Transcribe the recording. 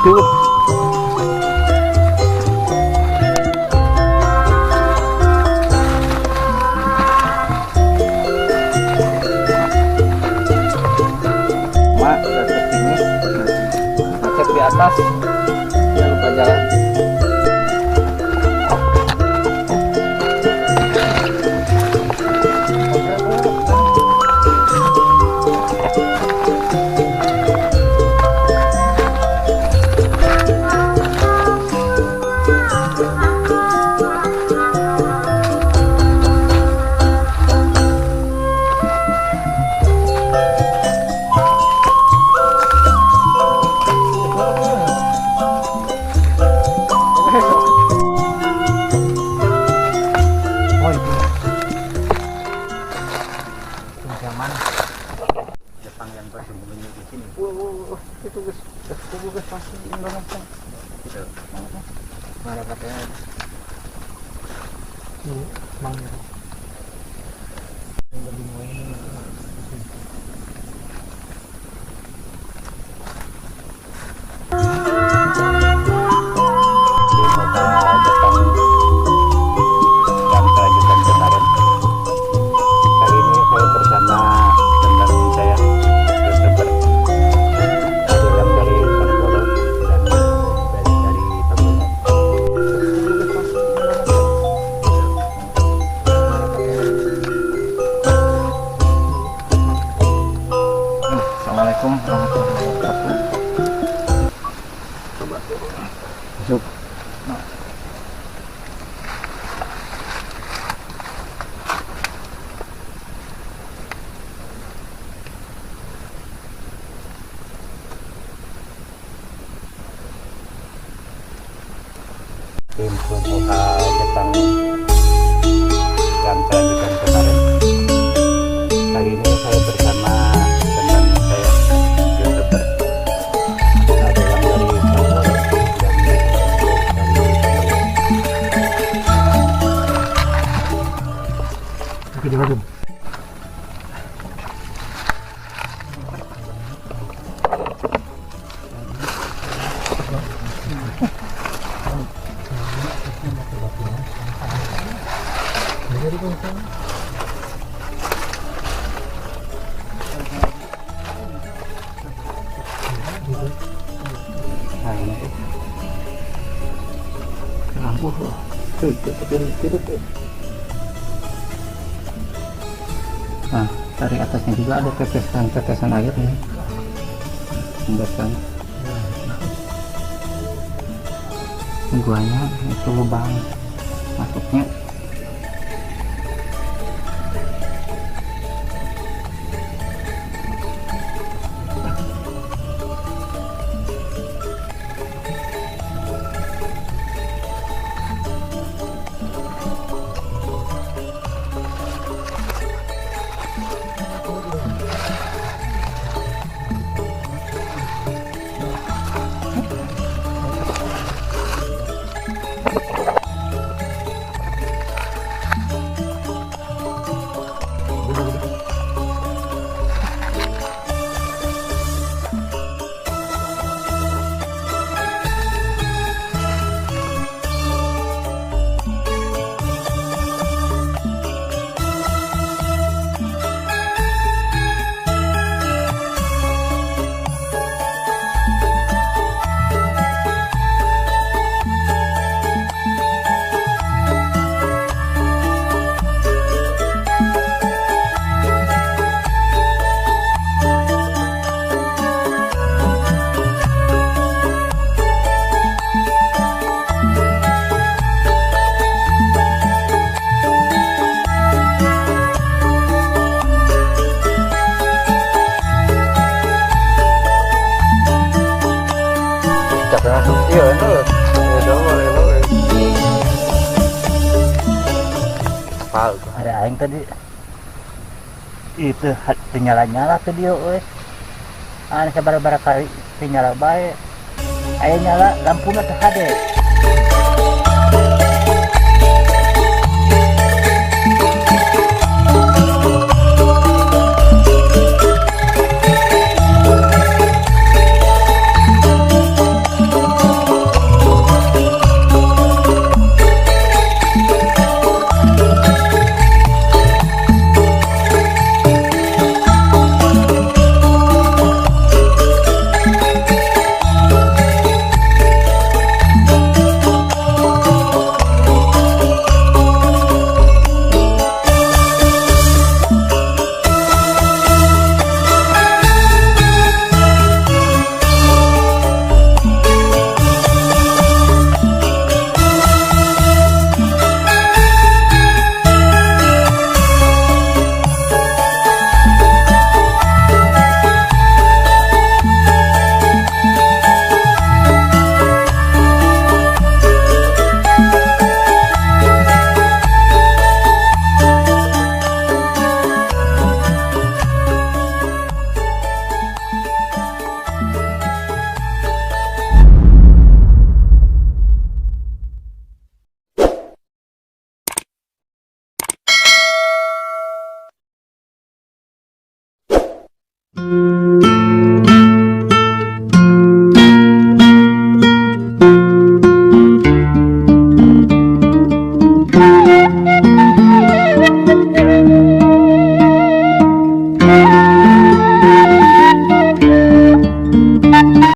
Itu mak udah kesini macet di atas, jangan lupa jalan. Jepang yang bersembunyi di sini. Itu guys, itu guys pasti Indonesia. Gitu. Mana katanya? Mangga. Yang berdua ini. Assalamualaikum warahmatullahi wabarakatuh. Masuk. Tim Pramuka Jepang yang saya berikan kemarin. Kali ini saya bersama teman saya, YouTuber. Ada yang dari Solo dan oke, di mana? Nah, dari atasnya juga ada tetesan air nih. Membuatkan guanya itu lubang masuknya. tadi itu nyala video sabar-bara kali nyala baik ayo nyala lampunya teh hade